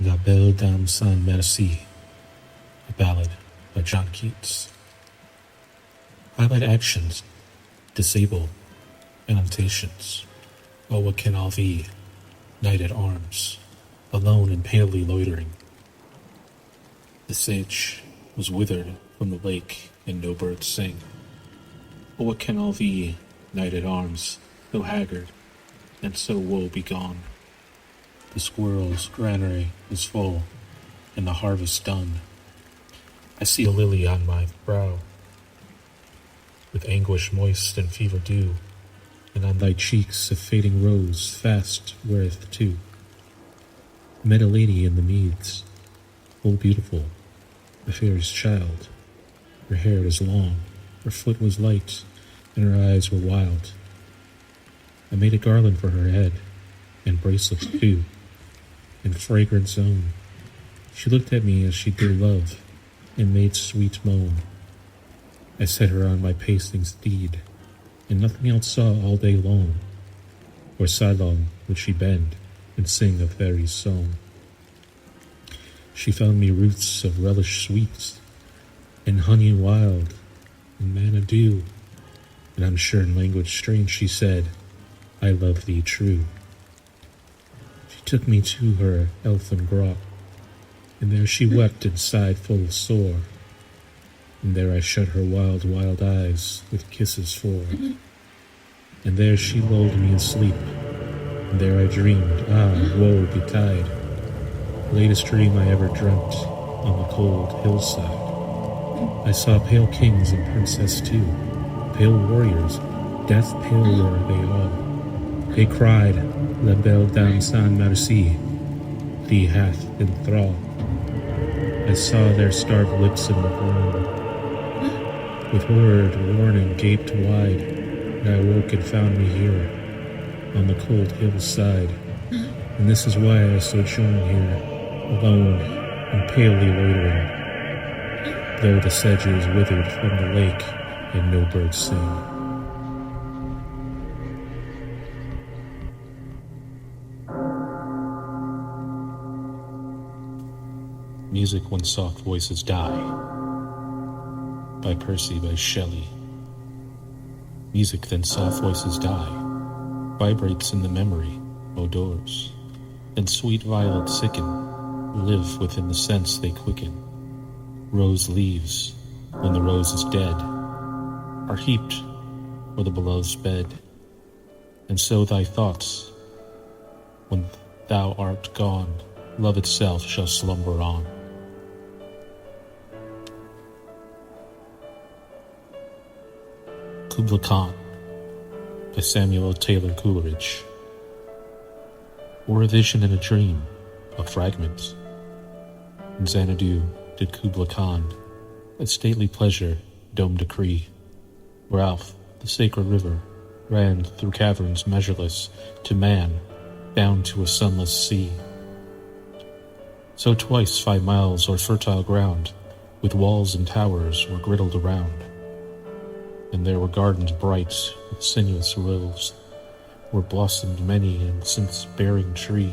La Belle Dame sans Merci, a ballad by John Keats. Highlight actions, disable annotations. Oh, what can all thee, knight at arms, alone and palely loitering? The sage was withered from the lake, and no birds sing. Oh, what can all thee, knight at arms, though haggard, and so woe begone? The squirrel's granary is full, and the harvest done. I see a lily on my brow, with anguish moist and fever dew, and on thy cheeks a fading rose fast weareth too. Met a lady in the meads, full beautiful, a fairest child. Her hair was long, her foot was light, and her eyes were wild. I made a garland for her head, and bracelets too, and fragrance own. She looked at me as she did love, and made sweet moan. I set her on my pacing steed, and nothing else saw all day long, or sidelong would she bend, and sing a fairy's song. She found me roots of relish sweet, and honey wild, and manna dew, and I'm sure in language strange she said, I love thee true. She took me to her elfin grot, and there she wept and sighed full sore, and there I shut her wild, wild eyes with kisses for, and there she lulled me asleep, and there I dreamed, woe betide, latest dream I ever dreamt on the cold hillside. I saw pale kings and princess too, pale warriors, death pale were they all. They cried, La Belle Dame sans Merci, thee hath in thrall. I saw their starved lips in the gloom, with horrid warning gaped wide, and I woke and found me here, on the cold hillside. And this is why I sojourn here, alone and palely loitering, though the sedge is withered from the lake, and no birds sing. Music When Soft Voices Die by PERCY by Shelley. Music then soft voices die, vibrates in the memory, odors, and sweet violets sicken, live within the sense they quicken. Rose leaves, when the rose is dead, are heaped for the beloved's bed, and so thy thoughts, when thou art gone, love itself shall slumber on. Kubla Khan by Samuel Taylor Coleridge. Or a vision in a dream, a fragment. In Xanadu did Kubla Khan at stately pleasure dome decree, where Alph, the sacred river, ran through caverns measureless to man, down to a sunless sea. So twice 5 miles o'er fertile ground, with walls and towers were girdled around, and there were gardens bright with sinuous rills, where blossomed many and scent-bearing tree,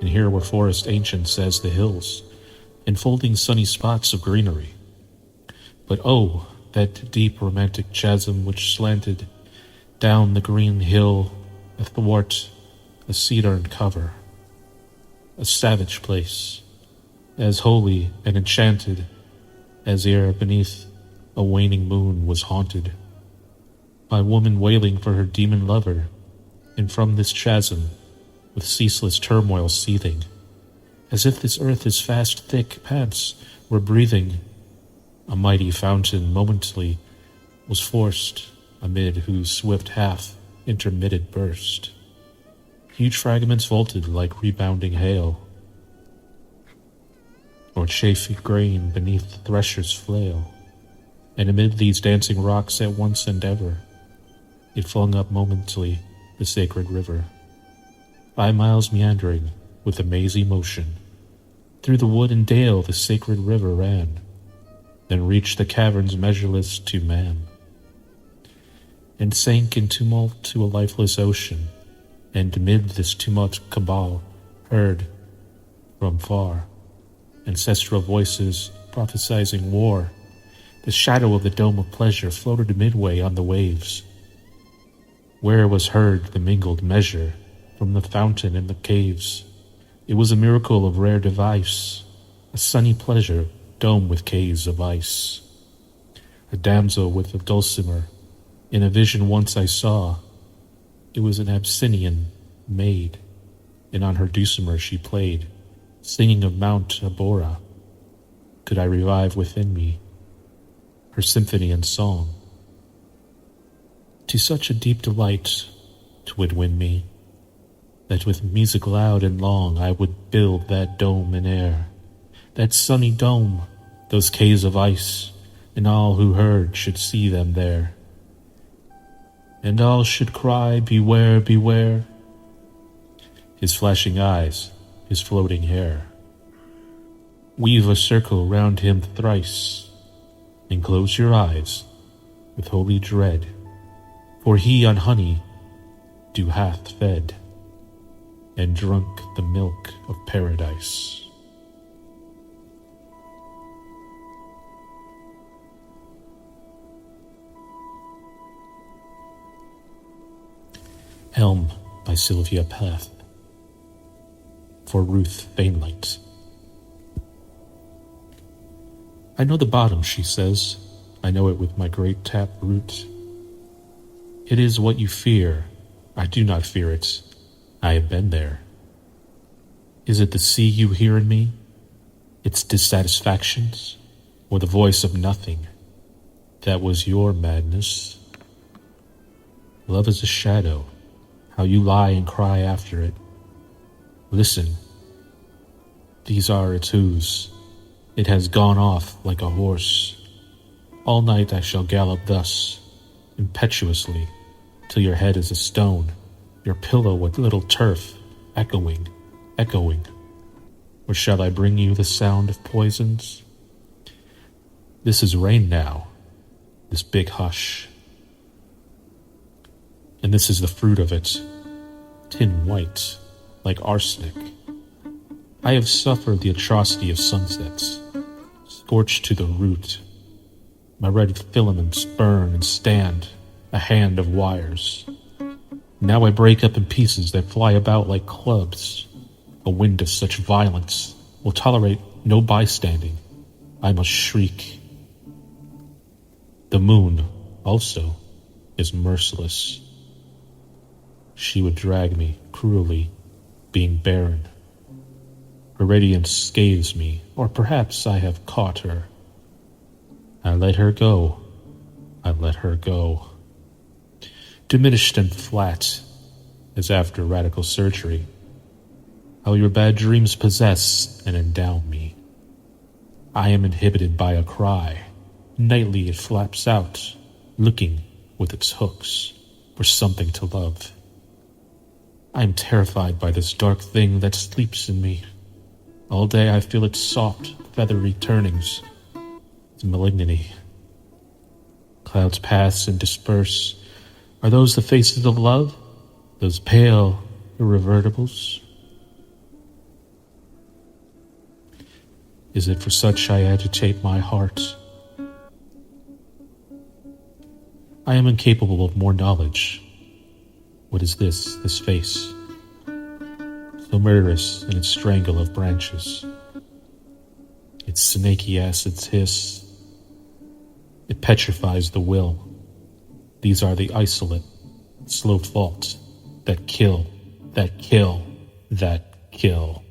and here were forests ancient as the hills, enfolding sunny spots of greenery. But oh, that deep romantic chasm which slanted down the green hill athwart a cedar cover, a savage place, as holy and enchanted as ere beneath a waning moon was haunted by woman wailing for her demon lover, and from this chasm, with ceaseless turmoil seething, as if this earth is fast thick pants were breathing, a mighty fountain momently was forced, amid whose swift half intermitted burst. Huge fragments vaulted like rebounding hail, or chafy grain beneath the thresher's flail, and amid these dancing rocks at once and ever, it flung up momently the sacred river, 5 miles meandering with a mazy motion. Through the wood and dale the sacred river ran, then reached the caverns measureless to man, and sank in tumult to a lifeless ocean, and amid this tumult cabal heard from far, ancestral voices prophesizing war. The shadow of the dome of pleasure floated midway on the waves, where was heard the mingled measure from the fountain in the caves. It was a miracle of rare device, a sunny pleasure, dome with caves of ice. A damsel with a dulcimer, in a vision once I saw. It was an Abyssinian maid, and on her dulcimer she played, singing of Mount Abora. Could I revive within me her symphony and song? To such a deep delight 'twould win me, that with music loud and long I would build that dome in air, that sunny dome, those caves of ice, and all who heard should see them there. And all should cry, beware, beware, his flashing eyes, his floating hair. Weave a circle round him thrice, and close your eyes with holy dread, for he on honey dew hath fed, and drunk the milk of paradise. Helm by SYLVIA Plath, for Ruth Vainlight. I know the bottom, she says. I know it with my great tap root. It is what you fear. I do not fear it. I have been there. Is it the sea you hear in me, its dissatisfactions, or the voice of nothing? That was your madness. Love is a shadow, how you lie and cry after it. Listen, these are its whoos. It has gone off like a horse. All night I shall gallop thus, impetuously, till your head is a stone, your pillow a little turf, echoing, echoing. Or shall I bring you the sound of poisons? This is rain now, this big hush. And this is the fruit of it, tin white, like arsenic. I have suffered the atrocity of sunsets, scorched to the root. My red filaments burn and stand, a hand of wires. Now I break up in pieces that fly about like clubs. A wind of such violence will tolerate no bystanding. I must shriek. The moon, also, is merciless. She would drag me cruelly, being barren. Her radiance scathes me, or perhaps I have caught her. I let her go. I let her go. Diminished and flat, as after radical surgery. How your bad dreams possess and endow me. I am inhibited by a cry. Nightly it flaps out, looking with its hooks for something to love. I am terrified by this dark thing that sleeps in me. All day I feel its soft, feathery turnings, its malignity. Clouds pass and disperse. Are those the faces of love? Those pale irrevertibles? Is it for such I agitate my heart? I am incapable of more knowledge. What is this face? So murderous in its strangle of branches. Its snaky acids hiss. It petrifies the will. These are the isolate, slow faults that kill, that kill, that kill.